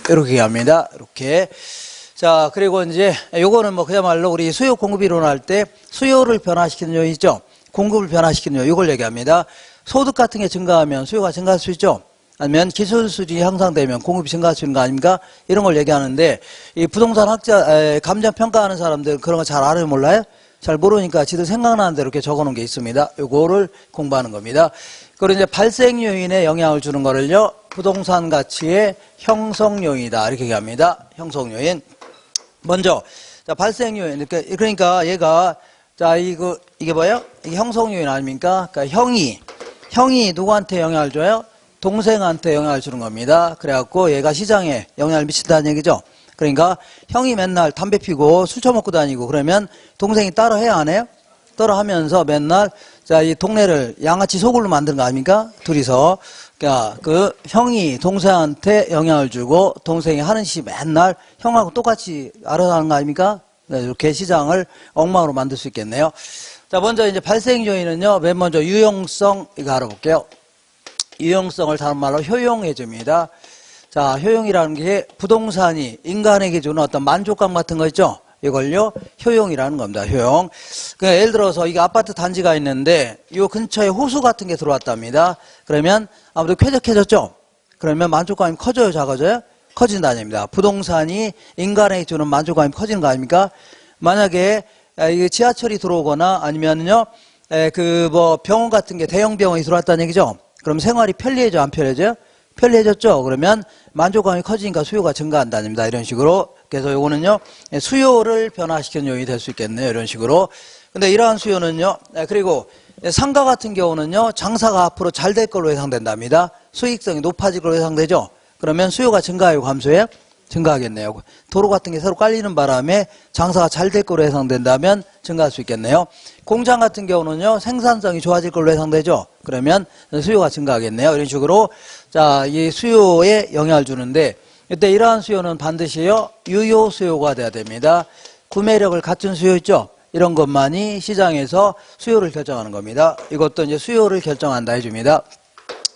이렇게 합니다. 이렇게. 자, 그리고 이제 요거는 뭐 그야말로 우리 수요 공급 이론할 때 수요를 변화시키는 요인이죠. 공급을 변화시키는 요인, 이걸 얘기합니다. 소득 같은 게 증가하면 수요가 증가할 수 있죠. 아니면 기술 수준이 향상되면 공급이 증가할 수 있는 거 아닙니까? 이런 걸 얘기하는데, 이 부동산 학자, 감정 평가하는 사람들 그런 거 잘 알아요, 몰라요? 잘 모르니까 지들 생각나는 대로 이렇게 적어 놓은 게 있습니다. 요거를 공부하는 겁니다. 그리고 이제 발생 요인에 영향을 주는 거를요, 부동산 가치의 형성 요인이다. 이렇게 얘기합니다. 형성 요인. 먼저, 자, 발생 요인. 그러니까 얘가, 자, 이게 뭐예요? 이게 형성 요인 아닙니까? 그러니까 형이 누구한테 영향을 줘요? 동생한테 영향을 주는 겁니다. 그래갖고 얘가 시장에 영향을 미친다는 얘기죠. 그러니까 형이 맨날 담배 피고 술 처먹고 다니고 그러면 동생이 따로 해야 안 해요? 따로 하면서 맨날 자, 이 동네를 양아치 소굴로 만드는 거 아닙니까? 둘이서. 그러니까 그 형이 동생한테 영향을 주고 동생이 하는 짓이 맨날 형하고 똑같이 알아서 하는 거 아닙니까? 네, 이렇게 시장을 엉망으로 만들 수 있겠네요. 자, 먼저 이제 발생 요인은요, 맨 먼저 유용성 이거 알아볼게요. 유용성을 다른 말로 효용해 줍니다. 자, 효용이라는 게 부동산이 인간에게 주는 어떤 만족감 같은 거 있죠? 이걸요, 효용이라는 겁니다. 효용. 그러니까 예를 들어서 이게 아파트 단지가 있는데 이 근처에 호수 같은 게 들어왔답니다. 그러면 아무래도 쾌적해졌죠? 그러면 만족감이 커져요, 작아져요? 커진다는 얘기입니다. 부동산이 인간에게 주는 만족감이 커지는 거 아닙니까? 만약에 이게 지하철이 들어오거나 아니면요, 병원 같은 게 대형 병원이 들어왔다는 얘기죠? 그럼 생활이 편리해져, 안 편리해져요? 편리해졌죠? 그러면 만족감이 커지니까 수요가 증가한다는 겁니다. 이런 식으로. 그래서 요거는요, 수요를 변화시키는 요인이 될 수 있겠네요. 이런 식으로. 근데 이러한 수요는요, 그리고 상가 같은 경우는요, 장사가 앞으로 잘 될 걸로 예상된답니다. 수익성이 높아질 걸로 예상되죠? 그러면 수요가 증가해요, 감소해요? 증가하겠네요. 도로 같은 게 새로 깔리는 바람에 장사가 잘 될 걸로 예상된다면 증가할 수 있겠네요. 공장 같은 경우는요, 생산성이 좋아질 걸로 예상되죠. 그러면 수요가 증가하겠네요. 이런 식으로 자, 이 수요에 영향을 주는데 이때 이러한 수요는 반드시요, 유효 수요가 돼야 됩니다. 구매력을 갖춘 수요 있죠. 이런 것만이 시장에서 수요를 결정하는 겁니다. 이것도 이제 수요를 결정한다 해줍니다.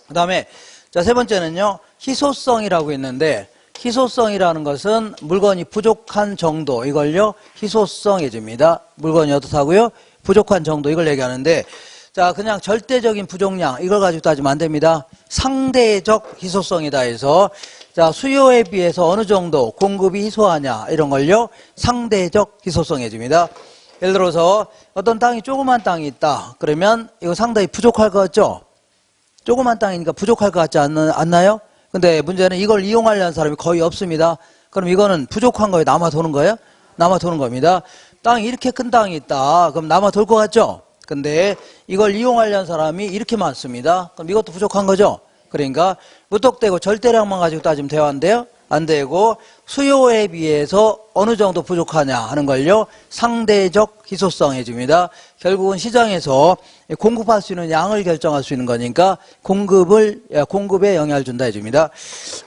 그 다음에 자, 세 번째는요, 희소성이라고 있는데 희소성이라는 것은 물건이 부족한 정도, 이걸요, 희소성해 줍니다. 물건이 어떻다고요? 부족한 정도, 이걸 얘기하는데, 자, 그냥 절대적인 부족량, 이걸 가지고 따지면 안 됩니다. 상대적 희소성이다 해서, 자, 수요에 비해서 어느 정도 공급이 희소하냐, 이런 걸요, 상대적 희소성해 줍니다. 예를 들어서, 어떤 땅이 조그만 땅이 있다. 그러면 이거 상당히 부족할 것 같죠? 조그만 땅이니까 부족할 것 같지 않나요? 근데 문제는 이걸 이용하려는 사람이 거의 없습니다. 그럼 이거는 부족한 거예요? 남아 도는 거예요? 남아 도는 겁니다. 땅이 이렇게 큰 땅이 있다. 그럼 남아 돌 것 같죠? 근데 이걸 이용하려는 사람이 이렇게 많습니다. 그럼 이것도 부족한 거죠? 그러니까 무턱대고 절대량만 가지고 따지면 돼요? 안 돼요? 안 되고 수요에 비해서 어느 정도 부족하냐 하는 걸요, 상대적 희소성 해줍니다. 결국은 시장에서 공급할 수 있는 양을 결정할 수 있는 거니까 공급에 영향을 준다 해줍니다.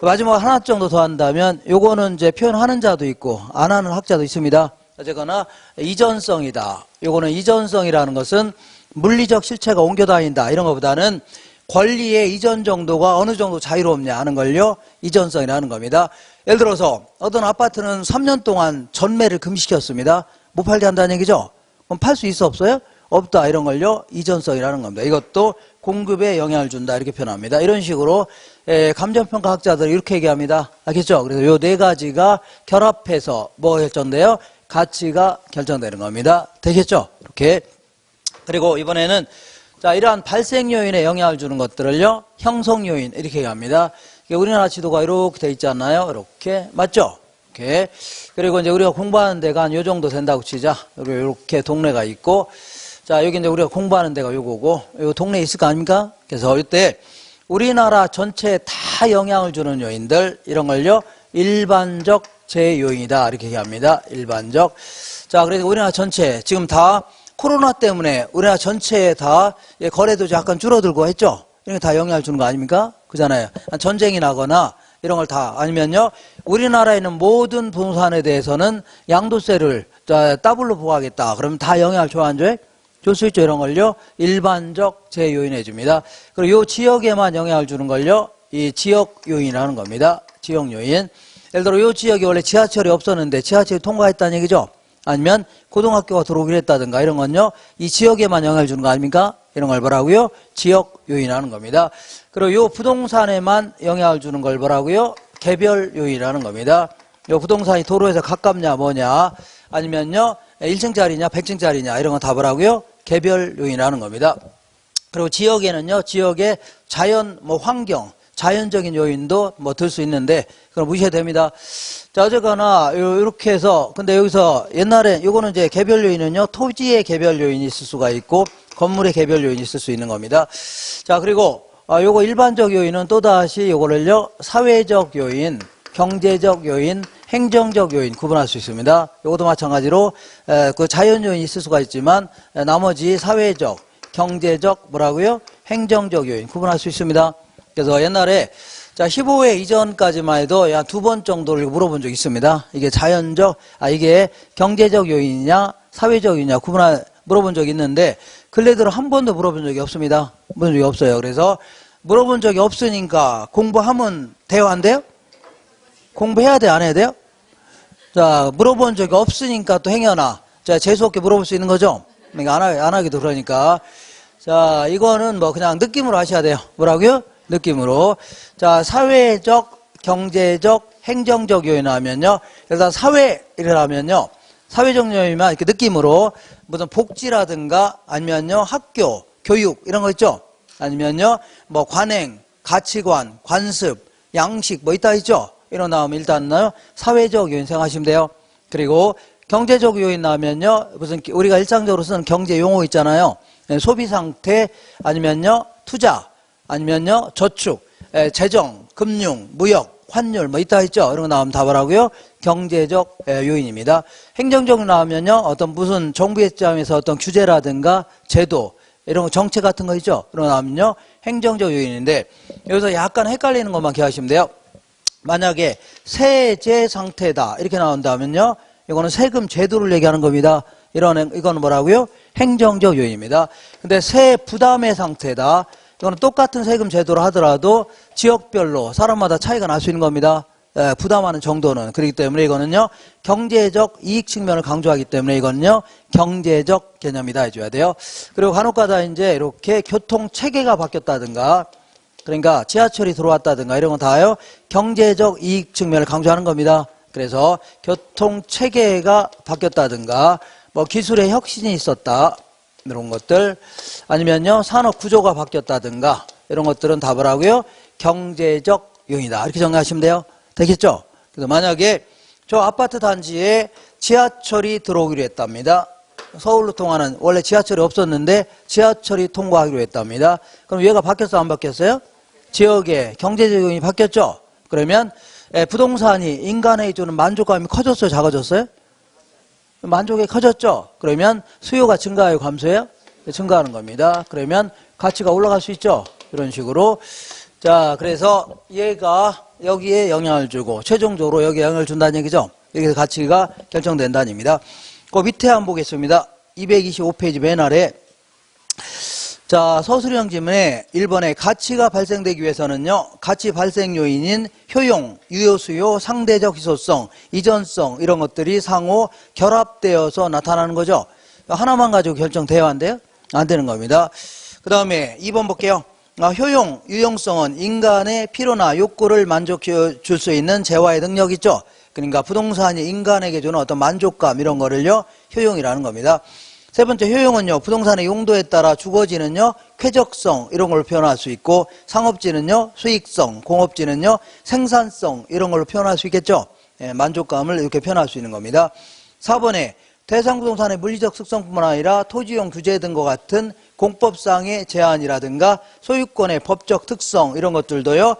마지막 하나 정도 더 한다면 요거는 이제 표현하는 자도 있고 안 하는 학자도 있습니다. 어쨌거나 이전성이다. 요거는 이전성이라는 것은 물리적 실체가 옮겨 다닌다 이런 것보다는 권리의 이전 정도가 어느 정도 자유롭냐 하는 걸요, 이전성이라는 겁니다. 예를 들어서 어떤 아파트는 3년 동안 전매를 금지시켰습니다. 못 팔게 한다는 얘기죠? 그럼 팔 수 있어, 없어요? 없다, 이런 걸요, 이전성이라는 겁니다. 이것도 공급에 영향을 준다 이렇게 표현합니다. 이런 식으로 감정평가학자들이 이렇게 얘기합니다. 알겠죠? 그래서 요 네 가지가 결합해서 뭐 결정돼요? 가치가 결정되는 겁니다. 되겠죠? 이렇게. 그리고 이번에는 자, 이러한 발생 요인에 영향을 주는 것들을요, 형성 요인 이렇게 얘기합니다. 우리나라 지도가 이렇게 돼 있지 않나요? 이렇게. 맞죠? 이렇게. 그리고 이제 우리가 공부하는 데가 한 요 정도 된다고 치자. 이렇게 동네가 있고, 자, 여기 이제 우리가 공부하는 데가 요거고, 요 동네에 있을 거 아닙니까? 그래서 이때 우리나라 전체에 다 영향을 주는 요인들, 이런 걸요, 일반적 제요인이다. 이렇게 얘기합니다. 일반적. 자, 그래서 우리나라 전체, 지금 다 코로나 때문에 우리나라 전체에 다 거래도 약간 줄어들고 했죠? 이런 게 다 영향을 주는 거 아닙니까? 그잖아요. 전쟁이 나거나 이런 걸 다, 아니면요, 우리나라에 있는 모든 부동산에 대해서는 양도세를 더블로 부과하겠다. 그러면 다 영향을 줘, 안 줘요? 줄 수 있죠. 이런 걸요, 일반적 제요인 해줍니다. 그리고 요 지역에만 영향을 주는 걸요, 이 지역 요인이라는 겁니다. 지역 요인. 예를 들어 이 지역이 원래 지하철이 없었는데 지하철이 통과했다는 얘기죠. 아니면 고등학교가 들어오기로 했다든가 이런 건요. 이 지역에만 영향을 주는 거 아닙니까? 이런 걸 뭐라고요? 지역 요인이라는 겁니다. 그리고 이 부동산에만 영향을 주는 걸 뭐라고요? 개별 요인이라는 겁니다. 이 부동산이 도로에서 가깝냐 뭐냐 아니면요 1층짜리냐 100층짜리냐 이런 건 다 뭐라고요? 개별 요인이라는 겁니다. 그리고 지역에는요 지역의 자연 뭐 환경 자연적인 요인도 뭐 들 수 있는데 그럼 무시해도 됩니다. 자 어쨌거나 이렇게 해서 근데 여기서 옛날에 요거는 이제 개별 요인은요 토지의 개별 요인이 있을 수가 있고 건물의 개별 요인이 있을 수 있는 겁니다. 자 그리고 요거 일반적 요인은 또다시 요거를요 사회적 요인, 경제적 요인, 행정적 요인 구분할 수 있습니다. 요것도 마찬가지로 그 자연 요인이 있을 수가 있지만 나머지 사회적, 경제적 뭐라고요? 행정적 요인 구분할 수 있습니다. 그래서 옛날에 자 15회 이전까지만 해도 한 2번 정도를 물어본 적이 있습니다. 이게 자연적, 이게 경제적 요인이냐 사회적 요인이냐 물어본 적이 있는데 근래 들어 한 번도 물어본 적이 없습니다. 물어본 적이 없어요. 그래서 물어본 적이 없으니까 공부하면 돼요 안 돼요? 공부해야 돼 안 해야 돼요? 자 물어본 적이 없으니까 또 행여나 자 재수없게 물어볼 수 있는 거죠. 그러니까 안 하기도 그러니까 자 이거는 뭐 그냥 느낌으로 하셔야 돼요. 뭐라고요? 느낌으로. 자 사회적, 경제적, 행정적 요인 하면요. 일단 사회를 하면요. 사회적 요인이면 이렇게 느낌으로 무슨 복지라든가 아니면요 학교, 교육 이런 거 있죠. 아니면요 뭐 관행, 가치관, 관습, 양식 뭐 있다 있죠. 이런 나오면 일단은 사회적 요인 생각하시면 돼요. 그리고 경제적 요인 나오면요 무슨 우리가 일상적으로 쓰는 경제 용어 있잖아요. 소비 상태 아니면요 투자 아니면요 저축, 재정, 금융, 무역, 환율 뭐 있다 있죠. 이런 거 나오면 다 뭐라고요? 경제적 요인입니다. 행정적 나오면요 어떤 무슨 정부의 입장에서 어떤 규제라든가 제도 이런 거 정책 같은 거 있죠. 그런 거 나오면요 행정적 요인인데 여기서 약간 헷갈리는 것만 기억하시면 돼요. 만약에 세제 상태다 이렇게 나온다면요 이거는 세금 제도를 얘기하는 겁니다. 이거는 뭐라고요? 행정적 요인입니다. 근데 세 부담의 상태다 이거는 똑같은 세금 제도를 하더라도 지역별로 사람마다 차이가 날 수 있는 겁니다. 부담하는 정도는. 그렇기 때문에 이거는요 경제적 이익 측면을 강조하기 때문에 이거는요 경제적 개념이다 해줘야 돼요. 그리고 간혹가다 이제 이렇게 교통 체계가 바뀌었다든가 그러니까 지하철이 들어왔다든가 이런 건 다요 경제적 이익 측면을 강조하는 겁니다. 그래서 교통 체계가 바뀌었다든가 뭐 기술의 혁신이 있었다 이런 것들 아니면요 산업 구조가 바뀌었다든가 이런 것들은 다 뭐라고요? 경제적 요인이다 이렇게 정리하시면 돼요. 되겠죠? 그래서 만약에 저 아파트 단지에 지하철이 들어오기로 했답니다. 서울로 통하는 원래 지하철이 없었는데 지하철이 통과하기로 했답니다. 그럼 얘가 바뀌었어 안 바뀌었어요? 지역의 경제적 요인이 바뀌었죠? 그러면 부동산이 인간에게 주는 만족감이 커졌어요? 작아졌어요? 만족이 커졌죠? 그러면 수요가 증가해요? 감소해요? 증가하는 겁니다. 그러면 가치가 올라갈 수 있죠? 이런 식으로. 자, 그래서 얘가 여기에 영향을 주고 최종적으로 여기에 영향을 준다는 얘기죠? 여기서 가치가 결정된다는 얘기입니다. 그 밑에 한번 보겠습니다. 225페이지 맨 아래. 자, 서술형 지문에 1번에 가치가 발생되기 위해서는요, 가치 발생 요인인 효용, 유효수요, 상대적 희소성, 이전성, 이런 것들이 상호 결합되어서 나타나는 거죠. 하나만 가지고 결정돼야 한대요? 안 되는 겁니다. 그 다음에 2번 볼게요. 효용, 유용성은 인간의 필요나 욕구를 만족해 줄 수 있는 재화의 능력 있죠? 그러니까 부동산이 인간에게 주는 어떤 만족감, 이런 거를요, 효용이라는 겁니다. 세 번째 효용은요 부동산의 용도에 따라 주거지는요 쾌적성 이런 걸로 표현할 수 있고 상업지는요 수익성 공업지는요 생산성 이런 걸로 표현할 수 있겠죠. 만족감을 이렇게 표현할 수 있는 겁니다. 4번에 대상 부동산의 물리적 특성뿐만 아니라 토지용 규제 등과 같은 공법상의 제한이라든가 소유권의 법적 특성 이런 것들도요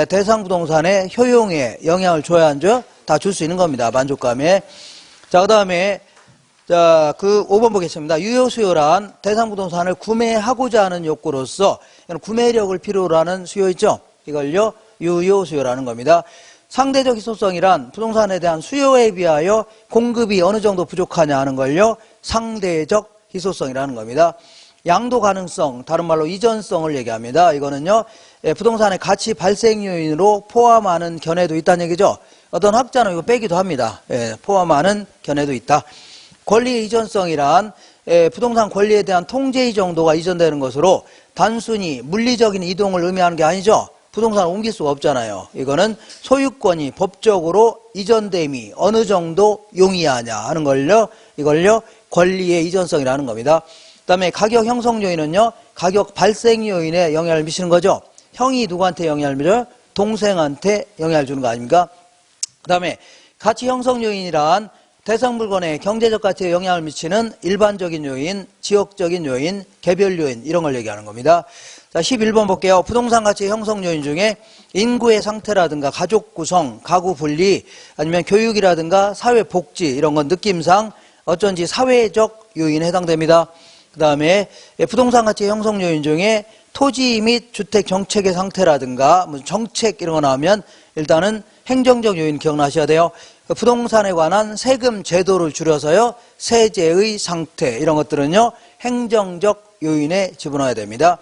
대상 부동산의 효용에 영향을 줘야 안 줘요? 다 줄 수 있는 겁니다. 만족감에. 자, 그 다음에 자, 그 5번 보겠습니다. 유효수요란 대상 부동산을 구매하고자 하는 욕구로서 구매력을 필요로 하는 수요 있죠? 이걸요, 유효수요라는 겁니다. 상대적 희소성이란 부동산에 대한 수요에 비하여 공급이 어느 정도 부족하냐 하는 걸요, 상대적 희소성이라는 겁니다. 양도 가능성, 다른 말로 이전성을 얘기합니다. 이거는요, 부동산의 가치 발생 요인으로 포함하는 견해도 있다는 얘기죠. 어떤 학자는 이거 빼기도 합니다. 예, 포함하는 견해도 있다. 권리의 이전성이란 부동산 권리에 대한 통제의 정도가 이전되는 것으로 단순히 물리적인 이동을 의미하는 게 아니죠. 부동산을 옮길 수가 없잖아요. 이거는 소유권이 법적으로 이전됨이 어느 정도 용이하냐 하는 걸요. 이걸요 권리의 이전성이라는 겁니다. 그 다음에 가격 형성 요인은요. 가격 발생 요인에 영향을 미치는 거죠. 형이 누구한테 영향을 미쳐요? 동생한테 영향을 주는 거 아닙니까? 그 다음에 가치 형성 요인이란 대상 물건에 경제적 가치에 영향을 미치는 일반적인 요인, 지역적인 요인, 개별 요인 이런 걸 얘기하는 겁니다. 자, 11번 볼게요. 부동산 가치 형성 요인 중에 인구의 상태라든가 가족 구성, 가구 분리, 아니면 교육이라든가 사회 복지 이런 건 느낌상 어쩐지 사회적 요인에 해당됩니다. 그 다음에 부동산 가치 형성 요인 중에 토지 및 주택 정책의 상태라든가 무슨 정책 이런 거 나오면 일단은 행정적 요인 기억나셔야 돼요. 부동산에 관한 세금 제도를 줄여서요. 세제의 상태 이런 것들은요. 행정적 요인에 집어넣어야 됩니다.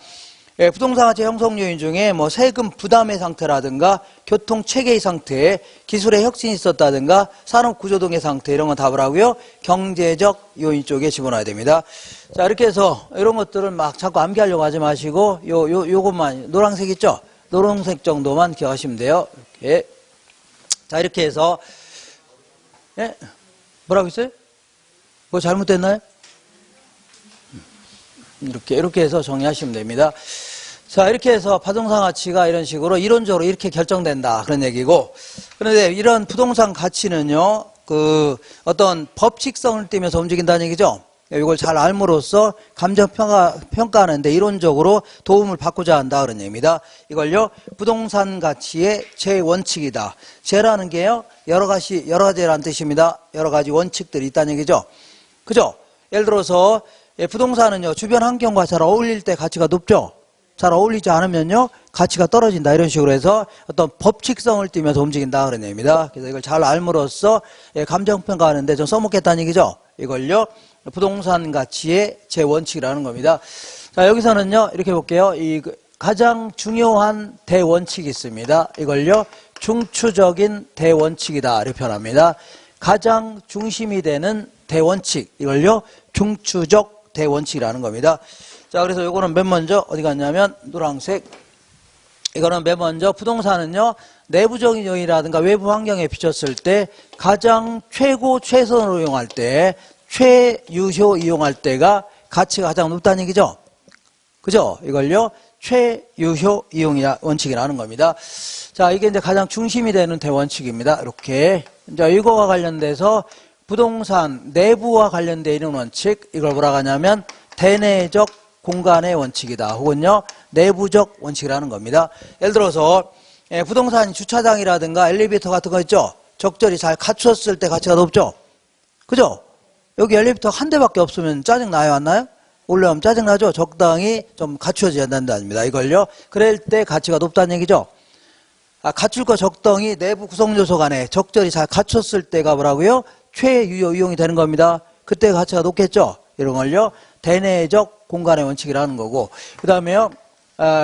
예, 부동산 가치 형성 요인 중에 뭐 세금 부담의 상태라든가 교통 체계의 상태, 기술의 혁신이 있었다든가 산업 구조 등의 상태 이런 건 답을 하고요. 경제적 요인 쪽에 집어넣어야 됩니다. 자, 이렇게 해서 이런 것들을 막 자꾸 암기하려고 하지 마시고 요것만 노란색 있죠? 노란색 정도만 기억하시면 돼요. 이렇게. 자, 이렇게 해서 예? 뭐라고 했어요? 뭐 잘못됐나요? 이렇게 해서 정리하시면 됩니다. 자, 이렇게 해서 부동산 가치가 이런 식으로 이론적으로 이렇게 결정된다. 그런 얘기고. 그런데 이런 부동산 가치는요, 어떤 법칙성을 띠면서 움직인다는 얘기죠. 이걸 잘 알므로써 감정평가하는데 이론적으로 도움을 받고자 한다. 그런 얘기입니다. 이걸요, 부동산 가치의 제원칙이다. 제라는 게요, 여러 가지라는 뜻입니다. 여러 가지 원칙들이 있다는 얘기죠. 그죠? 예를 들어서, 부동산은요, 주변 환경과 잘 어울릴 때 가치가 높죠? 잘 어울리지 않으면요, 가치가 떨어진다. 이런 식으로 해서 어떤 법칙성을 띠면서 움직인다. 그런 얘기입니다. 그래서 이걸 잘 알므로써 감정평가하는데 좀 써먹겠다는 얘기죠. 이걸요, 부동산 가치의 제원칙이라는 겁니다. 자, 여기서는요, 이렇게 볼게요. 가장 중요한 대원칙이 있습니다. 이걸요, 중추적인 대원칙이다. 이렇게 표현합니다. 가장 중심이 되는 대원칙. 이걸요, 중추적 대원칙이라는 겁니다. 자, 그래서 요거는 맨 먼저 어디 갔냐면 노란색. 이거는 맨 먼저 부동산은요, 내부적인 요인이라든가 외부 환경에 비쳤을 때 가장 최선으로 이용할 때, 최유효 이용할 때가 가치가 가장 높다는 얘기죠. 그죠? 이걸요, 최유효 이용 원칙이라는 겁니다. 자, 이게 이제 가장 중심이 되는 대원칙입니다. 이렇게. 이제 이거와 관련돼서 부동산 내부와 관련된 이런 원칙, 이걸 뭐라고 하냐면 대내적 공간의 원칙이다. 혹은요, 내부적 원칙이라는 겁니다. 예를 들어서 부동산 주차장이라든가 엘리베이터 같은 거 있죠? 적절히 잘 갖췄을 때 가치가 높죠? 그죠? 여기 엘리베이터 한 대밖에 없으면 짜증나요, 안 나요? 올라오면 짜증나죠? 적당히 좀 갖춰져야 된다입니다. 이걸요. 그럴 때 가치가 높다는 얘기죠. 갖출 거 적당히 내부 구성 요소 간에 적절히 잘 갖췄을 때가 뭐라고요? 최유효 이용이 되는 겁니다. 그때 가치가 높겠죠? 이런 걸요. 대내적 공간의 원칙이라는 거고. 그 다음에요.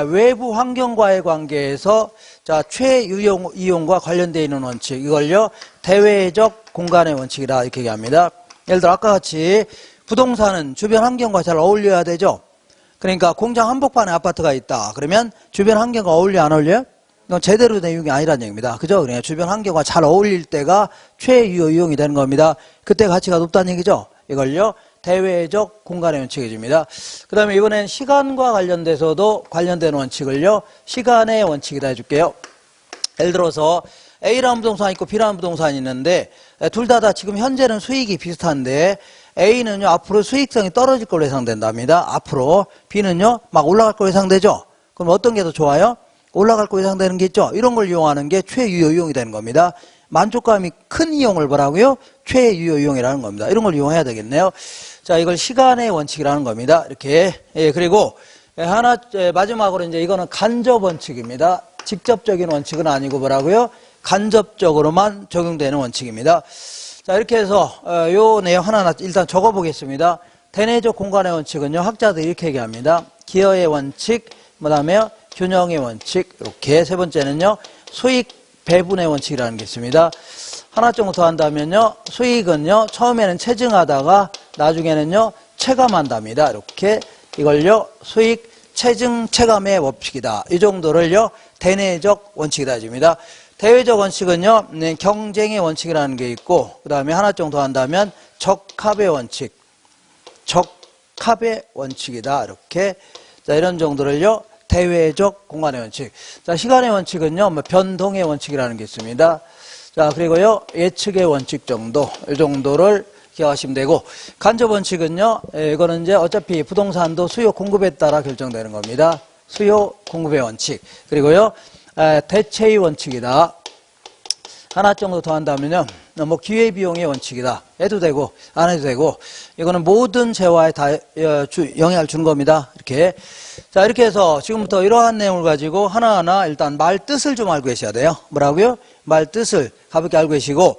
외부 환경과의 관계에서 자, 최유용 이용과 관련되어 있는 원칙. 이걸요. 대외적 공간의 원칙이라 이렇게 얘기합니다. 예를 들어 아까 같이 부동산은 주변 환경과 잘 어울려야 되죠. 그러니까 공장 한복판에 아파트가 있다. 그러면 주변 환경과 어울려 안 어울려요? 이건 제대로 된 이용이 아니라는 얘기입니다. 그죠? 그러니까 주변 환경과 잘 어울릴 때가 최유효 이용이 되는 겁니다. 그때 가치가 높다는 얘기죠. 이걸요. 대외적 공간의 원칙이줍니다. 그 다음에 이번엔 시간과 관련돼서도 관련된 원칙을요. 시간의 원칙이다 해줄게요. 예를 들어서 A라는 부동산이 있고 B라는 부동산이 있는데 둘 다 지금 현재는 수익이 비슷한데 A는요. 앞으로 수익성이 떨어질 걸로 예상된답니다. 앞으로. B는요. 막 올라갈 걸로 예상되죠. 그럼 어떤 게 더 좋아요? 올라갈 걸로 예상되는 게 있죠. 이런 걸 이용하는 게 최유효 이용이 되는 겁니다. 만족감이 큰 이용을 뭐라고요? 최유효 이용이라는 겁니다. 이런 걸 이용해야 되겠네요. 자, 이걸 시간의 원칙이라는 겁니다. 이렇게. 예, 그리고 마지막으로 이제 이거는 간접 원칙입니다. 직접적인 원칙은 아니고 뭐라고요? 간접적으로만 적용되는 원칙입니다. 자, 이렇게 해서 요 내용 하나하나 일단 적어보겠습니다. 대내적 공간의 원칙은요, 학자들이 이렇게 얘기합니다. 기여의 원칙, 그 다음에 균형의 원칙, 이렇게. 세 번째는요, 수익 배분의 원칙이라는 게 있습니다. 하나 정도 더 한다면요. 수익은요. 처음에는 체증하다가 나중에는요. 체감한답니다. 이렇게 이걸요. 수익 체증 체감의 원칙이다. 이 정도를요. 대내적 원칙이다 해줍니다. 대외적 원칙은요. 경쟁의 원칙이라는 게 있고 그 다음에 하나 정도 한다면 적합의 원칙. 적합의 원칙이다. 이렇게 자 이런 정도를요. 대외적 공간의 원칙. 자 시간의 원칙은요. 변동의 원칙이라는 게 있습니다. 자 그리고요. 예측의 원칙 정도. 이 정도를 기억하시면 되고 간접 원칙은요. 이거는 이제 어차피 부동산도 수요 공급에 따라 결정되는 겁니다. 수요 공급의 원칙. 그리고요. 대체의 원칙이다. 하나 정도 더 한다면요. 뭐 기회비용의 원칙이다. 해도 되고 안 해도 되고 이거는 모든 재화에 다 영향을 주는 겁니다. 이렇게 자 이렇게 해서 지금부터 이러한 내용을 가지고 하나하나 일단 말 뜻을 좀 알고 계셔야 돼요. 뭐라고요? 말 뜻을 가볍게 알고 계시고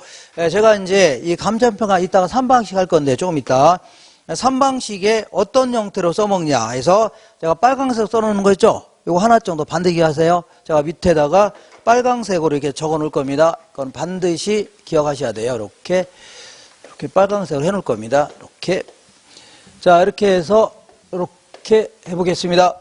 제가 이제 이 감정평가 이따가 3방식 할 건데 조금 이따 3방식에 어떤 형태로 써먹냐 해서 제가 빨강색 써놓는 거 있죠? 이거 하나 정도 반드시 하세요. 제가 밑에다가 빨강색으로 이렇게 적어 놓을 겁니다. 그건 반드시 기억하셔야 돼요. 이렇게 빨강색으로 해 놓을 겁니다. 이렇게. 자, 이렇게 해서 이렇게 해보겠습니다.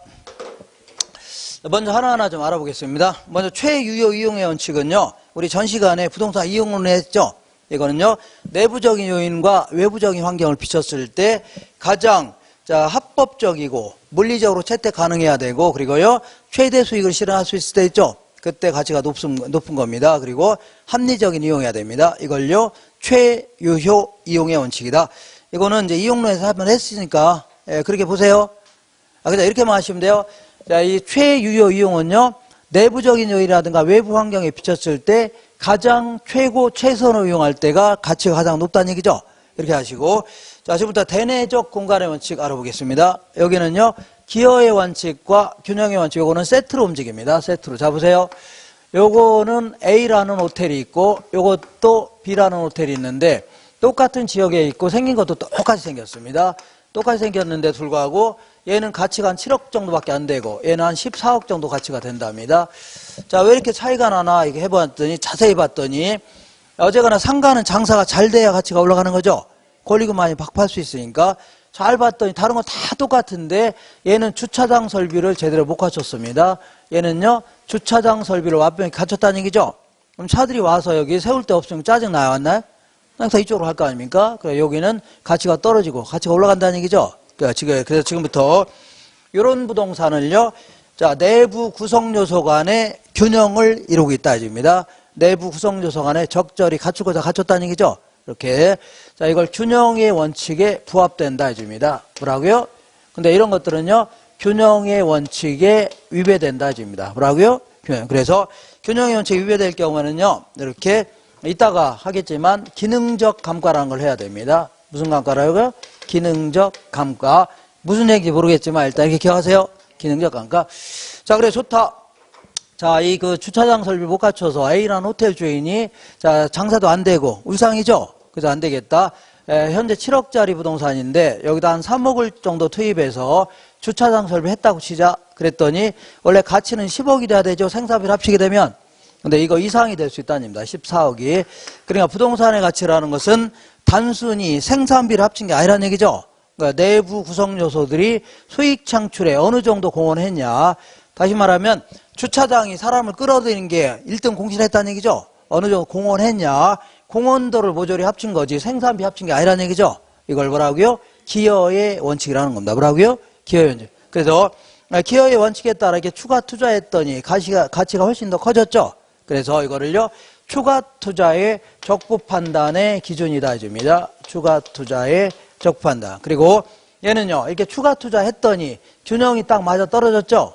먼저 하나하나 좀 알아보겠습니다. 먼저 최유효 이용의 원칙은요. 우리 전 시간에 부동산 이용론을 했죠. 이거는요. 내부적인 요인과 외부적인 환경을 비췄을 때 가장 합법적이고 물리적으로 채택 가능해야 되고 그리고요. 최대 수익을 실현할 수 있을 때 있죠. 그때 가치가 높은 겁니다. 그리고 합리적인 이용해야 됩니다. 이걸요. 최유효 이용의 원칙이다. 이거는 이제 이용론에서 한번 했으니까 그렇게 보세요. 그냥 이렇게만 하시면 돼요. 자, 이 최유효 이용은요. 내부적인 요인이라든가 외부 환경에 비쳤을 때 가장 최고 최선을 이용할 때가 가치가 가장 높다는 얘기죠. 이렇게 하시고 자 지금부터 대내적 공간의 원칙 알아보겠습니다. 여기는요. 기여의 원칙과 균형의 원칙 요거는 세트로 움직입니다. 세트로. 자 보세요. 요거는 A라는 호텔이 있고 요것도 B라는 호텔이 있는데 똑같은 지역에 있고 생긴 것도 똑같이 생겼습니다. 똑같이 생겼는데 불구하고 얘는 가치가 한 7억 정도밖에 안 되고 얘는 한 14억 정도 가치가 된답니다. 자, 왜 이렇게 차이가 나나 이렇게 해봤더니 자세히 봤더니 어제거나 상가는 장사가 잘 돼야 가치가 올라가는 거죠. 권리금 많이 박팔 수 있으니까 잘 봤더니 다른 건 다 똑같은데 얘는 주차장 설비를 제대로 못 갖췄습니다. 얘는요 주차장 설비를 완벽히 갖췄다는 얘기죠. 그럼 차들이 와서 여기 세울 데 없으면 짜증 나요 안 나요? 항상 이쪽으로 갈 거 아닙니까? 그래 여기는 가치가 떨어지고 가치가 올라간다는 얘기죠. 그래서 지금부터 이런 부동산을요, 자 내부 구성 요소 간의 균형을 이루고 있다 이겁니다. 내부 구성 요소 간에 적절히 갖추고자 갖췄다는 얘기죠. 이렇게 자 이걸 균형의 원칙에 부합된다 해줍니다. 뭐라고요? 근데 이런 것들은요 균형의 원칙에 위배된다 해줍니다. 뭐라고요? 그래서 균형의 원칙에 위배될 경우에는요 이렇게 이따가 하겠지만 기능적 감가라는 걸 해야 됩니다. 무슨 감가라고요? 기능적 감가. 무슨 얘기인지 모르겠지만 일단 이렇게 기억하세요. 기능적 감가. 자 그래 좋다. 자, 이 그 주차장 설비 못 갖춰서 A라는 호텔 주인이 자 장사도 안 되고 울상이죠. 그래서 안 되겠다. 현재 7억짜리 부동산인데 여기다 한 3억을 정도 투입해서 주차장 설비 했다고 치자. 그랬더니 원래 가치는 10억이 돼야 되죠. 생사비를 합치게 되면. 근데 이거 이상이 될 수 있다는 겁니다. 14억이. 그러니까 부동산의 가치라는 것은 단순히 생산비를 합친 게 아니라는 얘기죠. 그러니까 내부 구성 요소들이 수익 창출에 어느 정도 공헌했냐. 다시 말하면 주차장이 사람을 끌어들이는 게 1등 공신했다는 얘기죠. 어느 정도 공헌했냐. 공헌도를 모조리 합친 거지 생산비 합친 게 아니라는 얘기죠. 이걸 뭐라고요? 기여의 원칙이라는 겁니다. 뭐라고요? 기여의 원칙. 그래서 기여의 원칙에 따라 이렇게 추가 투자했더니 가치가 훨씬 더 커졌죠. 그래서 이거를요. 추가 투자의 적부 판단의 기준이다 해줍니다. 추가 투자의 적부 판단. 그리고 얘는요. 이렇게 추가 투자했더니 균형이 딱 맞아 떨어졌죠.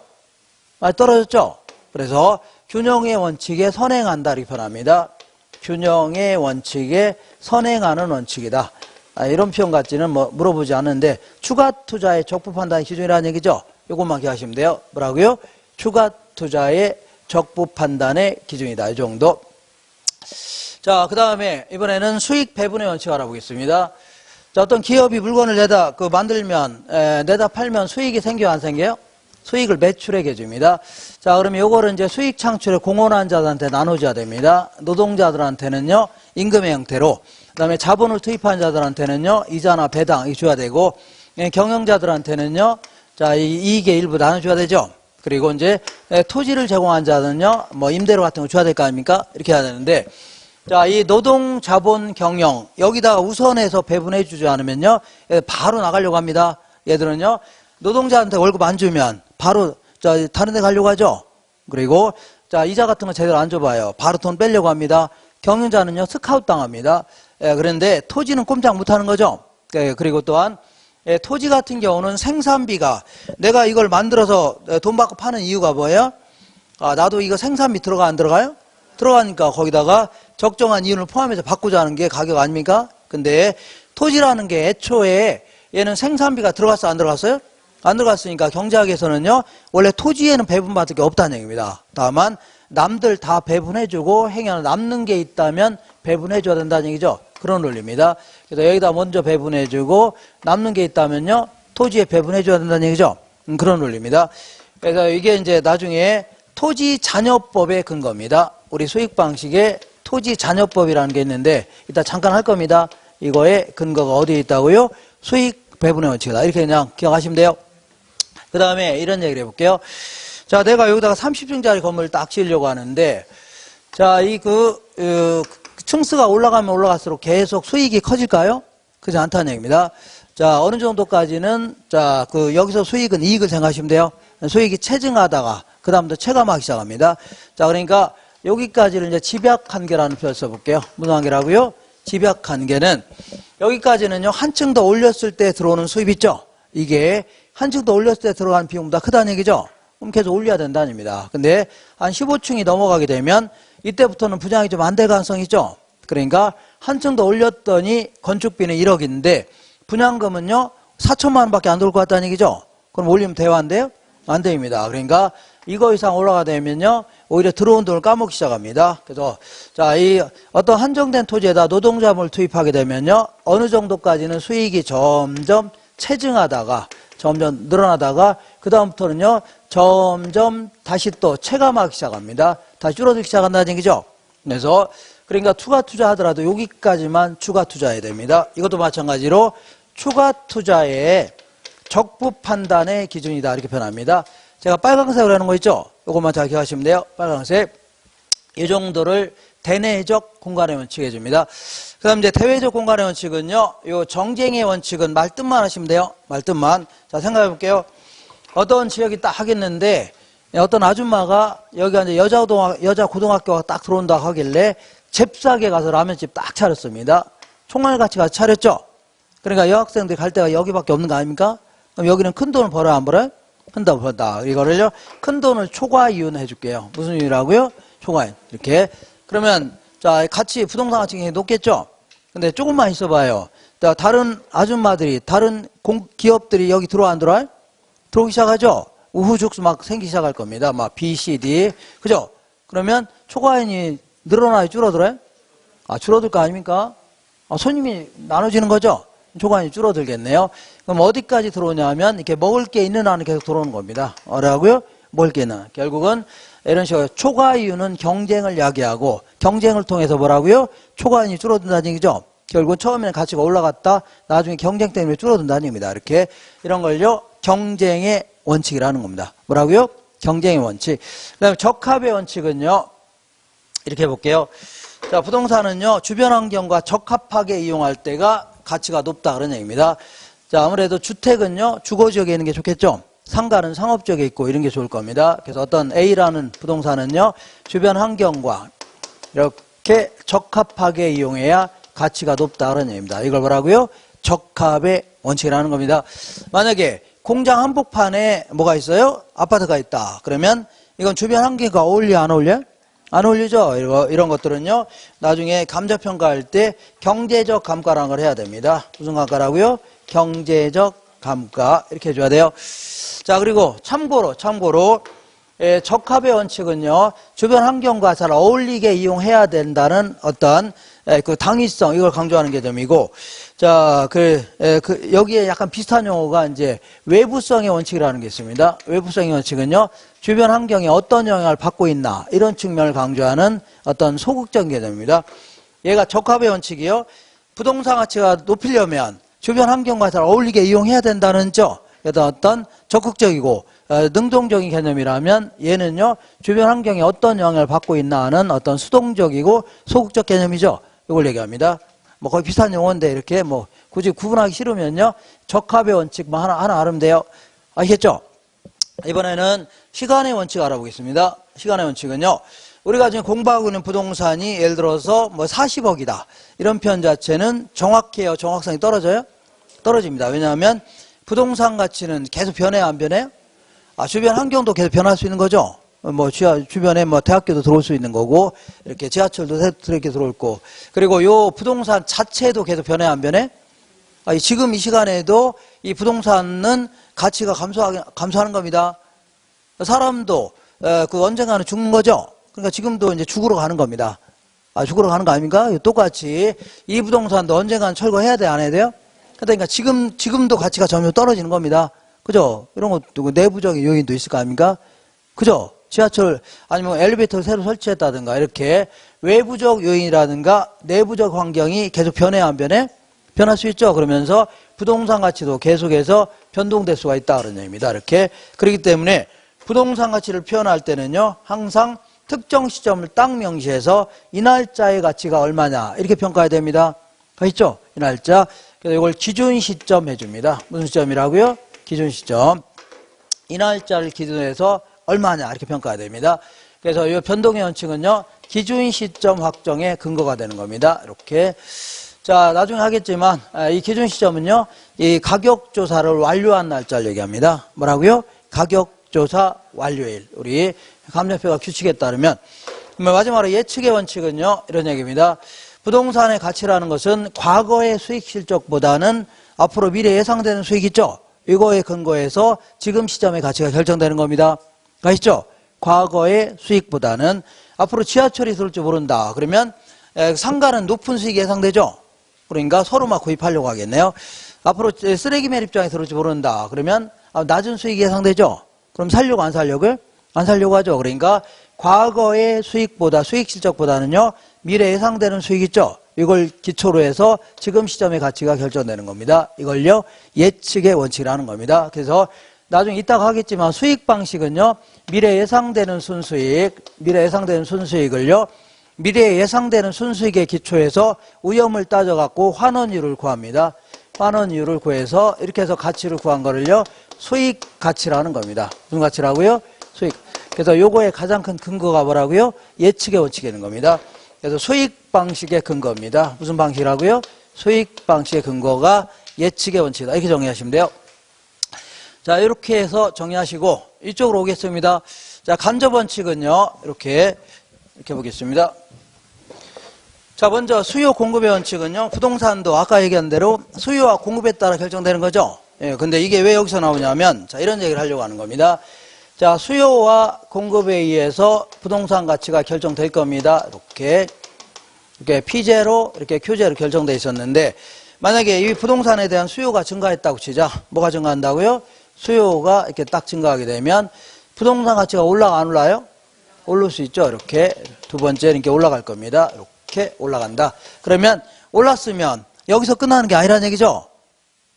떨어졌죠. 그래서 균형의 원칙에 선행한다 이렇게 표현합니다. 균형의 원칙에 선행하는 원칙이다. 이런 표현 같지는 뭐 물어보지 않는데 추가 투자의 적부 판단 기준이라는 얘기죠. 이것만 기억하시면 돼요. 뭐라고요? 추가 투자의 적부 판단의 기준이다. 이 정도. 자, 그 다음에 이번에는 수익 배분의 원칙 알아보겠습니다. 자, 어떤 기업이 물건을 내다 만들면 내다 팔면 수익이 생겨요, 안 생겨요? 수익을 매출액 해줍니다. 자, 그러면 요거를 이제 수익 창출에 공헌한 자들한테 나눠줘야 됩니다. 노동자들한테는요, 임금의 형태로, 그 다음에 자본을 투입한 자들한테는요, 이자나 배당, 줘야 되고, 경영자들한테는요, 자, 이익의 일부 나눠줘야 되죠. 그리고 이제 토지를 제공한 자는요, 뭐 임대료 같은 거 줘야 될 거 아닙니까? 이렇게 해야 되는데, 자, 이 노동, 자본, 경영, 여기다가 우선해서 배분해 주지 않으면요, 바로 나가려고 합니다. 얘들은요, 노동자한테 월급 안 주면 바로 다른 데 가려고 하죠. 그리고 자, 이자 같은 거 제대로 안 줘봐요. 바로 돈 빼려고 합니다. 경영자는요, 스카웃 당합니다. 그런데 토지는 꼼짝 못 하는 거죠. 그리고 또한 토지 같은 경우는 생산비가, 내가 이걸 만들어서 돈 받고 파는 이유가 뭐예요? 아, 나도 이거 생산비 들어가 안 들어가요? 들어가니까 거기다가 적정한 이윤을 포함해서 바꾸자는 게 가격 아닙니까? 근데 토지라는 게 애초에 얘는 생산비가 들어갔어 안 들어갔어요? 안 들어갔으니까 경제학에서는요, 원래 토지에는 배분받을 게 없다는 얘기입니다. 다만 남들 다 배분해주고 행여나 남는 게 있다면 배분해줘야 된다는 얘기죠. 그런 논리입니다. 그래서 여기다 먼저 배분해주고 남는 게 있다면요, 토지에 배분해줘야 된다는 얘기죠. 그런 논리입니다. 그래서 이게 이제 나중에 토지잔여법의 근거입니다. 우리 수익 방식에 토지잔여법이라는 게 있는데 이따 잠깐 할 겁니다. 이거의 근거가 어디에 있다고요? 수익 배분의 원칙이다. 이렇게 그냥 기억하시면 돼요. 그 다음에 이런 얘기를 해볼게요. 자, 내가 여기다가 30층짜리 건물을 딱 지으려고 하는데, 자, 층수가 올라가면 올라갈수록 계속 수익이 커질까요? 그렇지 않다는 얘기입니다. 자, 어느 정도까지는, 자, 여기서 수익은 이익을 생각하시면 돼요. 수익이 체증하다가, 그 다음부터 체감하기 시작합니다. 자, 그러니까 여기까지를 이제 집약한계라는 표현을 써볼게요. 무슨 한계라고요? 집약한계는 여기까지는요, 한층 더 올렸을 때 들어오는 수입 있죠? 이게 한층 더 올렸을 때 들어가는 비용보다 크다는 얘기죠? 그럼 계속 올려야 된다는 얘기입니다. 근데 한 15층이 넘어가게 되면 이때부터는 분양이 좀 안 될 가능성이 있죠? 그러니까 한층 더 올렸더니 건축비는 1억인데 분양금은요, 4천만 원밖에 안 들어올 것 같다는 얘기죠? 그럼 올리면 돼요, 안 돼요? 안 됩니다. 그러니까 이거 이상 올라가게 되면요, 오히려 들어온 돈을 까먹기 시작합니다. 그래서 자, 이 어떤 한정된 토지에다 노동자금을 투입하게 되면요, 어느 정도까지는 수익이 점점 체증하다가 점점 늘어나다가 그 다음부터는요, 점점 다시 또 체감하기 시작합니다. 다시 줄어들기 시작한다는 얘기죠. 그래서 그러니까 추가 투자하더라도 여기까지만 추가 투자해야 됩니다. 이것도 마찬가지로 추가 투자의 적부 판단의 기준이다, 이렇게 표현합니다. 제가 빨강색으로 하는 거 있죠? 이것만 잘 기억하시면 돼요. 빨강색. 이 정도를 대내적 공간의 원칙 해줍니다. 그 다음 이제 대외적 공간의 원칙은요, 요 정쟁의 원칙은 말뜻만 하시면 돼요. 말뜻만. 자, 생각해 볼게요. 어떤 지역이 딱 하겠는데, 어떤 아줌마가 여기가 이제 여자 고등학교가 딱 들어온다 하길래 잽싸게 가서 라면집 딱 차렸습니다. 총알같이 가서 차렸죠? 그러니까 여학생들이 갈 데가 여기밖에 없는 거 아닙니까? 그럼 여기는 큰 돈을 벌어야 안 벌어요? 번다. 이거를요, 큰 돈을 초과 이윤 해줄게요. 무슨 이유라고요? 초과 이윤. 이렇게. 그러면, 자, 가치, 부동산 가치 굉장히 높겠죠? 근데 조금만 있어봐요. 다른 아줌마들이, 다른 기업들이 여기 들어와 안 들어와요? 들어오기 시작하죠? 우후죽수 막 생기기 시작할 겁니다. 막 B, C, D. 그죠? 그러면 초과이윤이 늘어나요? 줄어들어요? 아, 줄어들 거 아닙니까? 손님이 나눠지는 거죠? 초과이윤이 줄어들겠네요. 그럼 어디까지 들어오냐면 이렇게 먹을 게 있는 한은 계속 들어오는 겁니다. 뭐라고요? 먹을 게 있는 한. 결국은 이런 식으로 초과이윤은 경쟁을 야기하고 경쟁을 통해서 뭐라고요? 초과이윤이 줄어든다는 얘기죠. 결국은 처음에는 가치가 올라갔다 나중에 경쟁 때문에 줄어든다는 얘기입니다. 이렇게 이런 걸요, 경쟁의 원칙이라는 겁니다. 뭐라고요? 경쟁의 원칙. 그 다음에 적합의 원칙은요, 이렇게 해볼게요. 자, 부동산은요, 주변 환경과 적합하게 이용할 때가 가치가 높다, 그런 얘기입니다. 자, 아무래도 주택은요, 주거지역에 있는 게 좋겠죠? 상가는 상업지역에 있고 이런 게 좋을 겁니다. 그래서 어떤 A라는 부동산은요, 주변 환경과 이렇게 적합하게 이용해야 가치가 높다, 그런 얘기입니다. 이걸 뭐라고요? 적합의 원칙이라는 겁니다. 만약에 공장 한복판에 뭐가 있어요? 아파트가 있다. 그러면 이건 주변 환경과 어울려, 안 어울려? 안 어울리죠? 이런 것들은요, 나중에 감정평가할 때 경제적 감가라는 걸 해야 됩니다. 무슨 감가라고요? 경제적 감가. 이렇게 해줘야 돼요. 자, 그리고 참고로 적합의 원칙은요, 주변 환경과 잘 어울리게 이용해야 된다는 어떤 그 당위성, 이걸 강조하는 개념이고, 자, 여기에 약간 비슷한 용어가 이제 외부성의 원칙이라는 게 있습니다. 외부성의 원칙은요, 주변 환경에 어떤 영향을 받고 있나, 이런 측면을 강조하는 어떤 소극적인 개념입니다. 얘가 적합의 원칙이요, 부동산 가치가 높이려면 주변 환경과 잘 어울리게 이용해야 된다는 어떤 적극적이고 능동적인 개념이라면, 얘는요 주변 환경에 어떤 영향을 받고 있나 하는 어떤 수동적이고 소극적 개념이죠. 이걸 얘기합니다. 뭐 거의 비슷한 용어인데 이렇게 뭐 굳이 구분하기 싫으면요 적합의 원칙 뭐 하나 알으면 돼요. 아시겠죠? 이번에는 시간의 원칙 알아보겠습니다. 시간의 원칙은요, 우리가 지금 공부하고 있는 부동산이 예를 들어서 뭐 40억이다 이런 표현 자체는 정확해요, 정확성이 떨어져요? 떨어집니다. 왜냐하면 부동산 가치는 계속 변해요, 안 변해요? 주변 환경도 계속 변할 수 있는 거죠. 뭐 주변에 뭐 대학교도 들어올 수 있는 거고, 이렇게 지하철도 이렇게 들어올 거. 그리고 요 부동산 자체도 계속 변해, 안 변해? 지금 이 시간에도 이 부동산은 가치가 감소하는 겁니다. 사람도 그 언젠가는 죽는 거죠. 그러니까 지금도 이제 죽으러 가는 겁니다. 죽으러 가는 거 아닙니까? 똑같이 이 부동산도 언젠가는 철거해야 돼, 안 해야 돼요? 그러니까 지금도 가치가 점점 떨어지는 겁니다. 그죠? 이런 것도 내부적인 요인도 있을 거 아닙니까? 그죠? 지하철 아니면 엘리베이터를 새로 설치했다든가 이렇게 외부적 요인이라든가 내부적 환경이 계속 변해, 안 변해? 변할 수 있죠. 그러면서 부동산 가치도 계속해서 변동될 수가 있다 그런 얘기입니다. 이렇게. 그렇기 때문에 부동산 가치를 표현할 때는요, 항상 특정 시점을 딱 명시해서 이 날짜의 가치가 얼마냐 이렇게 평가해야 됩니다. 아시죠? 이 날짜. 그래서 이걸 기준 시점 해줍니다. 무슨 시점이라고요? 기준 시점. 이 날짜를 기준으로 해서 얼마냐 이렇게 평가해야 됩니다. 그래서 이 변동의 원칙은요, 기준 시점 확정의 근거가 되는 겁니다. 이렇게. 자, 나중에 하겠지만 이 기준 시점은요, 이 가격 조사를 완료한 날짜를 얘기합니다. 뭐라고요? 가격 조사 완료일. 우리 감정표가 규칙에 따르면. 마지막으로 예측의 원칙은요, 이런 얘기입니다. 부동산의 가치라는 것은 과거의 수익 실적보다는 앞으로 미래 예상되는 수익 있죠? 이거에 근거해서 지금 시점의 가치가 결정되는 겁니다. 아시죠? 과거의 수익보다는 앞으로 지하철이 들어올지 모른다. 그러면 상가는 높은 수익이 예상되죠? 그러니까 서로 막 구입하려고 하겠네요. 앞으로 쓰레기 매립장이 들어올지 모른다. 그러면 낮은 수익이 예상되죠? 그럼 살려고 안 살려고? 안 살려고 하죠. 그러니까 과거의 수익보다, 수익 실적보다는요, 미래 예상되는 수익 있죠? 이걸 기초로 해서 지금 시점의 가치가 결정되는 겁니다. 이걸요, 예측의 원칙이라는 겁니다. 그래서 나중에 이따가 하겠지만 수익 방식은요, 미래 예상되는 순수익, 미래 예상되는 순수익을요, 미래에 예상되는 순수익에 기초해서 위험을 따져갖고 환원율을 구합니다. 환원율을 구해서 이렇게 해서 가치를 구한 거를요, 수익 가치라는 겁니다. 무슨 가치라고요? 수익. 그래서 요거의 가장 큰 근거가 뭐라고요? 예측의 원칙이 되는 겁니다. 그래서 수익 방식의 근거입니다. 무슨 방식이라고요? 수익 방식의 근거가 예측의 원칙이다. 이렇게 정리하시면 돼요. 자, 이렇게 해서 정리하시고 이쪽으로 오겠습니다. 자, 간접 원칙은요, 이렇게 보겠습니다. 자, 먼저 수요 공급의 원칙은요, 부동산도 아까 얘기한 대로 수요와 공급에 따라 결정되는 거죠. 예, 근데 이게 왜 여기서 나오냐면, 자, 이런 얘기를 하려고 하는 겁니다. 자, 수요와 공급에 의해서 부동산 가치가 결정될 겁니다. 이렇게 P0, 이렇게 Q0 결정돼 있었는데, 만약에 이 부동산에 대한 수요가 증가했다고 치자. 뭐가 증가한다고요? 수요가 이렇게 딱 증가하게 되면 부동산 가치가 올라가, 안 올라요? 오를 수 있죠. 이렇게 두 번째 이렇게 올라갈 겁니다. 이렇게 올라간다. 그러면 올랐으면 여기서 끝나는 게 아니라는 얘기죠.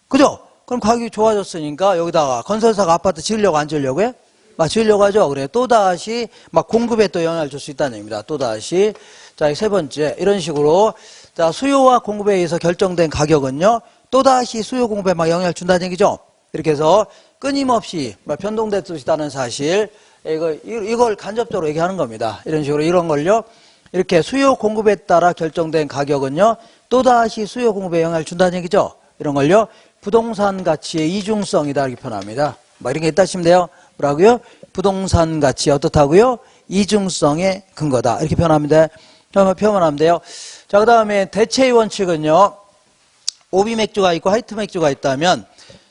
그죠? 그럼 가격이 좋아졌으니까 여기다가 건설사가 아파트 지으려고 안 지으려고요? 막 지으려고 하죠. 그래 또다시 막 공급에 또 영향을 줄 수 있다는 얘기입니다. 또다시. 자, 세 번째 이런 식으로 자, 수요와 공급에 의해서 결정된 가격은요, 또다시 수요 공급에 막 영향을 준다는 얘기죠. 이렇게 해서 끊임없이 막 변동될 수 있다는 사실, 이걸 간접적으로 얘기하는 겁니다. 이런 식으로 이런 걸요, 이렇게 수요 공급에 따라 결정된 가격은요, 또다시 수요 공급에 영향을 준다는 얘기죠. 이런 걸요, 부동산 가치의 이중성이다 이렇게 표현합니다. 막 이런 게 있다 하시면 돼요. 뭐라고요? 부동산 가치 어떻다고요? 이중성의 근거다 이렇게 표현합니다. 표현하면 돼요. 자, 그 다음에 대체의 원칙은요, 오비 맥주가 있고 화이트 맥주가 있다면,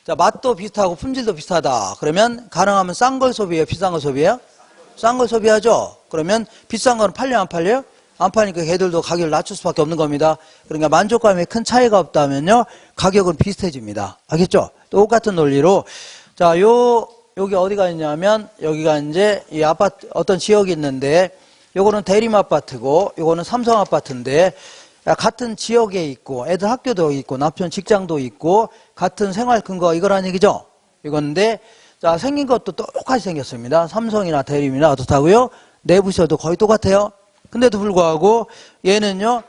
자, 맛도 비슷하고 품질도 비슷하다. 그러면 가능하면 싼 걸 소비해요? 비싼 걸 소비해요? 싼 걸 소비하죠. 그러면 비싼 거는 팔려 안 팔려요? 안 파니까 걔들도 가격을 낮출 수밖에 없는 겁니다. 그러니까 만족감에 큰 차이가 없다면요, 가격은 비슷해집니다. 알겠죠? 똑같은 논리로, 자, 여기 어디가 있냐면, 여기가 이제 이 아파트, 어떤 지역이 있는데, 요거는 대림 아파트고, 요거는 삼성 아파트인데, 같은 지역에 있고, 애들 학교도 있고, 남편 직장도 있고, 같은 생활 근거, 이거란 얘기죠? 이건데, 자, 생긴 것도 똑같이 생겼습니다. 삼성이나 대림이나 어떻다고요? 내부셔도 거의 똑같아요. 근데도 불구하고 얘는요,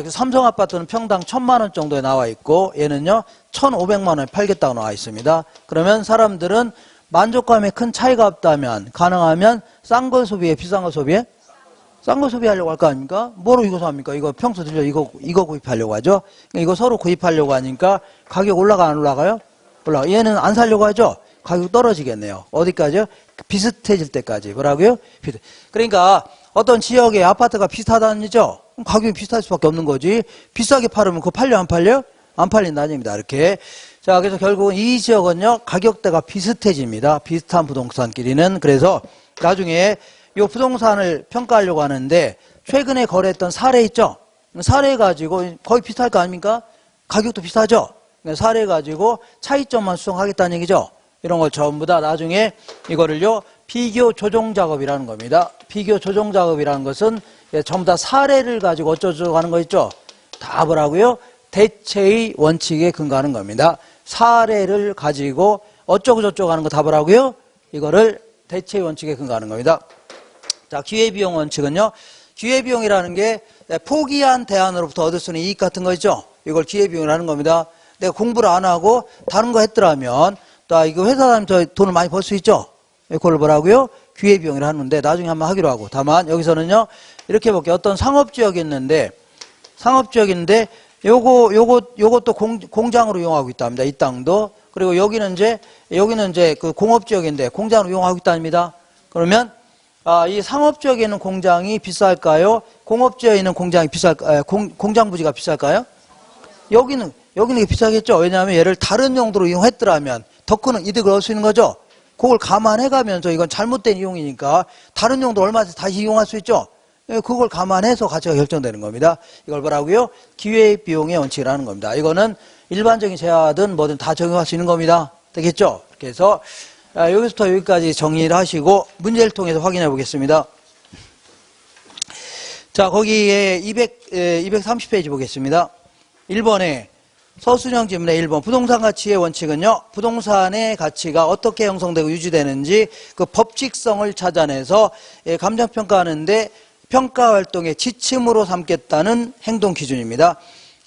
삼성 아파트는 평당 1,000만 원 정도에 나와 있고 얘는요 1,500만 원에 팔겠다고 나와 있습니다. 그러면 사람들은 만족감에 큰 차이가 없다면 가능하면 싼 걸 소비해, 비싼 걸 소비해? 싼 걸 소비하려고 할 거 아닙니까? 뭐로 이거 삽니까? 이거 평소 들려 이거 구입하려고 하죠. 이거 서로 구입하려고 하니까 가격 올라가 안 올라가요? 올라가. 얘는 안 사려고 하죠. 가격 떨어지겠네요. 어디까지요? 비슷해질 때까지. 뭐라고요? 그러니까 어떤 지역의 아파트가 비슷하다는 얘기죠. 가격이 비슷할 수밖에 없는 거지. 비싸게 팔으면 그거 팔려 안 팔려? 안 팔린다는 얘기입니다. 이렇게. 자, 그래서 결국은 이 지역은요, 가격대가 비슷해집니다. 비슷한 부동산끼리는. 그래서 나중에 이 부동산을 평가하려고 하는데 최근에 거래했던 사례 있죠? 사례 가지고 거의 비슷할 거 아닙니까? 가격도 비슷하죠? 사례 가지고 차이점만 수정하겠다는 얘기죠? 이런 걸 전부 다 나중에 이거를요, 비교 조정 작업이라는 겁니다. 비교 조정 작업이라는 것은 전부 다 사례를 가지고 어쩌고저쩌고 하는 거 있죠? 다 뭐라고요? 대체의 원칙에 근거하는 겁니다. 사례를 가지고 어쩌고저쩌고 하는 거 다 뭐라고요? 이거를 대체의 원칙에 근거하는 겁니다. 자, 기회비용 원칙은요, 기회비용이라는 게 포기한 대안으로부터 얻을 수 있는 이익 같은 거 있죠? 이걸 기회비용이라는 겁니다. 내가 공부를 안 하고 다른 거 했더라면, 나 이거 회사 다니면 저 돈을 많이 벌 수 있죠? 그걸 뭐라고요? 기회비용이라 하는데 나중에 한번 하기로 하고. 다만 여기서는요, 이렇게 볼게요. 어떤 상업지역이 있는데 요것도 공장으로 이용하고 있답니다. 이 땅도. 그리고 여기는 이제 그 공업지역인데 공장으로 이용하고 있답니다. 그러면 이 상업지역에 있는 공장이 비쌀까요? 공업지역에 있는 공장이 비쌀까요? 공장 부지가 비쌀까요? 여기는 비싸겠죠. 왜냐하면 얘를 다른 용도로 이용했더라면 더 큰 이득을 얻을 수 있는 거죠. 그걸 감안해가면서 이건 잘못된 이용이니까 다른 용도 얼마든지 다시 이용할 수 있죠. 그걸 감안해서 가치가 결정되는 겁니다. 이걸 뭐라고요? 기회비용의 원칙이라는 겁니다. 이거는 일반적인 재화든 뭐든 다 적용할 수 있는 겁니다. 되겠죠? 그래서 여기서부터 여기까지 정리를 하시고 문제를 통해서 확인해 보겠습니다. 자, 거기에 230페이지 보겠습니다. 1번에 서술형 질문의 1번 부동산 가치의 원칙은요, 부동산의 가치가 어떻게 형성되고 유지되는지 그 법칙성을 찾아내서 감정평가하는데 평가활동의 지침으로 삼겠다는 행동 기준입니다.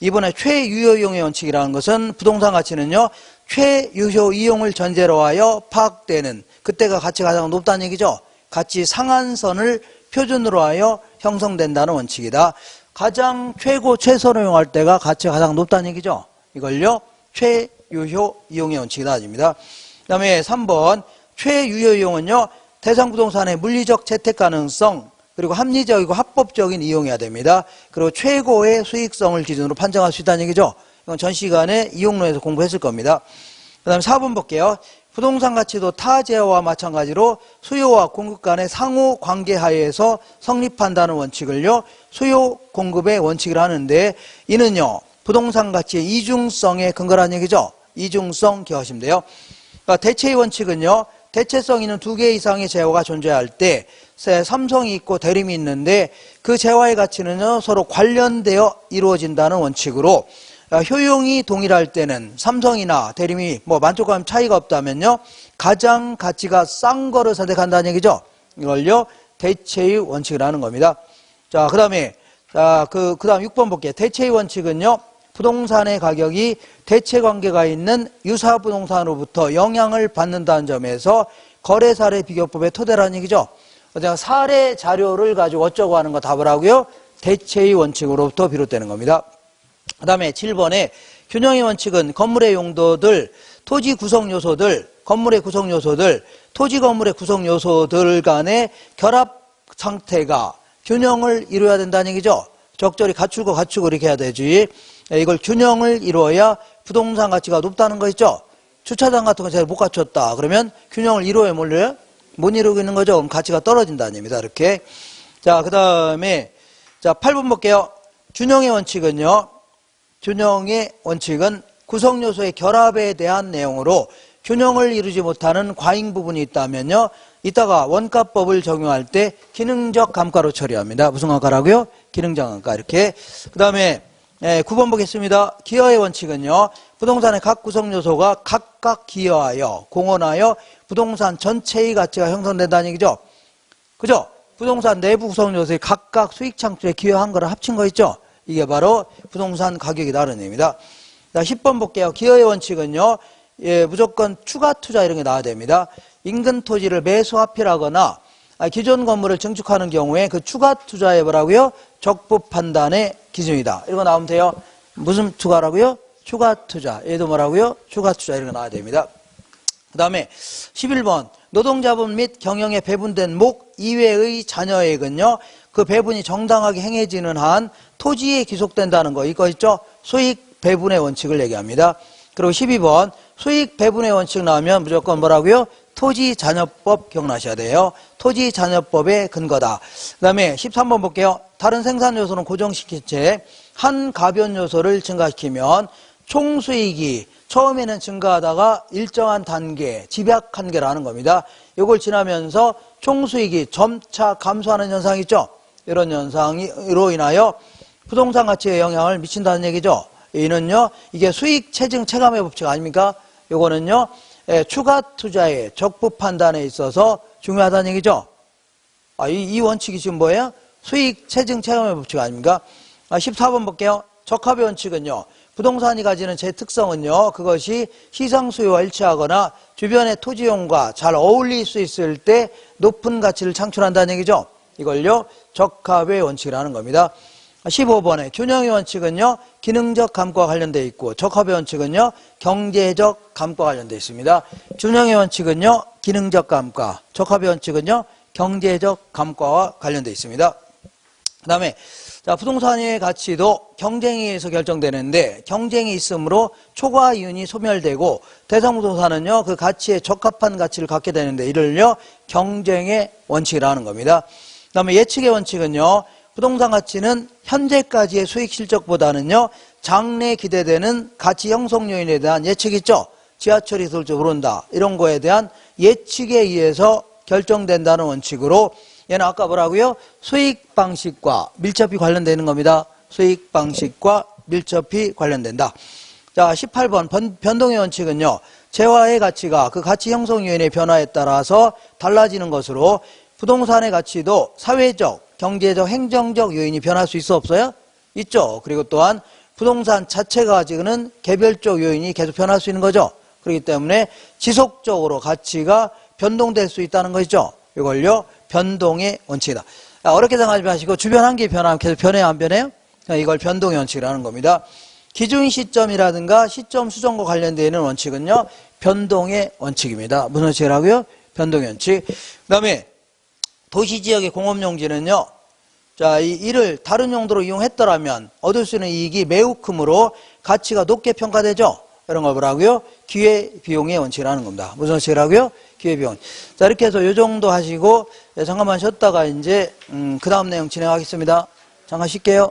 이번에 최유효이용의 원칙이라는 것은 부동산 가치는요, 최유효 이용을 전제로 하여 파악되는, 그때가 가치가 가장 높다는 얘기죠. 가치 상한선을 표준으로 하여 형성된다는 원칙이다. 가장 최고 최선을 이용할 때가 가치가 가장 높다는 얘기죠. 이걸요, 최유효 이용의 원칙이다 아닙니다. 그 다음에 3번 최유효 이용은요, 대상 부동산의 물리적 재택 가능성, 그리고 합리적이고 합법적인 이용해야 됩니다. 그리고 최고의 수익성을 기준으로 판정할 수 있다는 얘기죠. 이건 전 시간에 이용론에서 공부했을 겁니다. 그 다음에 4번 볼게요. 부동산 가치도 타 재화와 마찬가지로 수요와 공급 간의 상호 관계 하에서 성립한다는 원칙을요, 수요 공급의 원칙을 하는데, 이는요, 부동산 가치의 이중성에 근거라는 얘기죠. 이중성 기억하시면 돼요. 그러니까 대체의 원칙은요, 대체성 있는 두 개 이상의 재화가 존재할 때 삼성이 있고 대림이 있는데 그 재화의 가치는요, 서로 관련되어 이루어진다는 원칙으로, 효용이 동일할 때는 삼성이나 대림이 뭐 만족감 차이가 없다면요, 가장 가치가 싼 거를 선택한다는 얘기죠. 이걸요, 대체의 원칙이라는 겁니다. 자, 그 다음에 그 다음 6번 볼게요. 대체의 원칙은요, 부동산의 가격이 대체 관계가 있는 유사 부동산으로부터 영향을 받는다는 점에서 거래 사례 비교법의 토대라는 얘기죠. 그냥 사례 자료를 가지고 어쩌고 하는 거 다 뭐라고요? 대체의 원칙으로부터 비롯되는 겁니다. 그 다음에 7번에 균형의 원칙은 건물의 용도들, 토지 구성 요소들, 건물의 구성 요소들, 토지 건물의 구성 요소들 간의 결합 상태가 균형을 이루어야 된다는 얘기죠. 적절히 갖추고 이렇게 해야 되지. 이걸 균형을 이루어야 부동산 가치가 높다는 거 있죠. 주차장 같은 거 제가 못 갖췄다. 그러면 균형을 이루어야 못 못 이루고 있는 거죠. 그럼 가치가 떨어진다는 얘기입니다. 이렇게. 자, 그 다음에, 자, 8번 볼게요. 균형의 원칙은요. 균형의 원칙은 구성요소의 결합에 대한 내용으로 균형을 이루지 못하는 과잉 부분이 있다면요. 이따가 원가법을 적용할 때 기능적 감가로 처리합니다. 무슨 감가라고요? 기능적 감가. 이렇게. 그 다음에 9번 보겠습니다. 기여의 원칙은요. 부동산의 각 구성요소가 각각 기여하여 공헌하여 부동산 전체의 가치가 형성된다는 얘기죠. 그죠? 부동산 내부 구성요소의 각각 수익 창출에 기여한 거를 합친 거 있죠. 이게 바로 부동산 가격이다라는 얘기입니다. 자, 10번 볼게요. 기여의 원칙은요. 무조건 추가 투자 이런 게 나와야 됩니다. 인근 토지를 매수합의하거나 기존 건물을 증축하는 경우에 그 추가 투자에 뭐라고요? 적법 판단의 기준이다. 이런 거 나오면 돼요. 무슨 투자라고요? 추가 투자. 얘도 뭐라고요? 추가 투자 이런 거 나와야 됩니다. 그 다음에 11번 노동자본 및 경영에 배분된 목 이외의 자녀액은요. 그 배분이 정당하게 행해지는 한 토지에 기속된다는 거 이거 있죠? 수익 배분의 원칙을 얘기합니다. 그리고 12번 수익 배분의 원칙 나오면 무조건 뭐라고요? 토지자녀법 기억나셔야 돼요. 토지자녀법의 근거다. 그 다음에 13번 볼게요. 다른 생산 요소는 고정시킨 채 한 가변 요소를 증가시키면 총수익이 처음에는 증가하다가 일정한 단계, 집약 한계라는 겁니다. 이걸 지나면서 총수익이 점차 감소하는 현상이 있죠. 이런 현상으로 인하여 부동산 가치에 영향을 미친다는 얘기죠. 이는요, 이게 수익 체증 체감의 법칙 아닙니까? 요거는요, 추가 투자의 적법 판단에 있어서 중요하다는 얘기죠. 이 원칙이 지금 뭐예요? 수익 체증 체감의 법칙 아닙니까? 14번 볼게요. 적합의 원칙은요, 부동산이 가지는 제 특성은요, 그것이 시장 수요와 일치하거나 주변의 토지용과 잘 어울릴 수 있을 때 높은 가치를 창출한다는 얘기죠. 이걸요, 적합의 원칙이라는 겁니다. 15번에 균형의 원칙은요, 기능적 감가와 관련되어 있고, 적합의 원칙은요, 경제적 감가와 관련되어 있습니다. 균형의 원칙은요, 기능적 감가, 적합의 원칙은요, 경제적 감가와 관련되어 있습니다. 그 다음에, 자, 부동산의 가치도 경쟁에 의해서 결정되는데, 경쟁이 있으므로 초과 이윤이 소멸되고, 대상부동산은요, 그 가치에 적합한 가치를 갖게 되는데, 이를요, 경쟁의 원칙이라는 겁니다. 그 다음에 예측의 원칙은요, 부동산 가치는 현재까지의 수익 실적보다는요, 장래 기대되는 가치 형성 요인에 대한 예측이 있죠. 지하철이 들지 오른다. 이런 거에 대한 예측에 의해서 결정된다는 원칙으로 얘는 아까 뭐라고요? 수익 방식과 밀접히 관련되는 겁니다. 수익 방식과 밀접히 관련된다. 자, 18번 변동의 원칙은요, 재화의 가치가 그 가치 형성 요인의 변화에 따라서 달라지는 것으로 부동산의 가치도 사회적, 경제적, 행정적 요인이 변할 수 있어 없어요? 있죠. 그리고 또한 부동산 자체가 가지고는 개별적 요인이 계속 변할 수 있는 거죠. 그렇기 때문에 지속적으로 가치가 변동될 수 있다는 것이죠. 이걸요, 변동의 원칙이다. 어렵게 생각하지 마시고 주변 환경이 변하면 계속 변해요, 안 변해요? 이걸 변동의 원칙이라는 겁니다. 기준 시점이라든가 시점 수정과 관련되어 있는 원칙은요, 변동의 원칙입니다. 무슨 원칙이라고요? 변동의 원칙. 그 다음에 도시지역의 공업용지는요, 자, 이를 다른 용도로 이용했더라면 얻을 수 있는 이익이 매우 크므로 가치가 높게 평가되죠. 이런 걸 뭐라고요? 기회비용의 원칙이라는 겁니다. 무슨 원칙이라고요? 기회비용. 자, 이렇게 해서 요 정도 하시고, 잠깐만 쉬었다가 이제, 그 다음 내용 진행하겠습니다. 잠깐 쉴게요.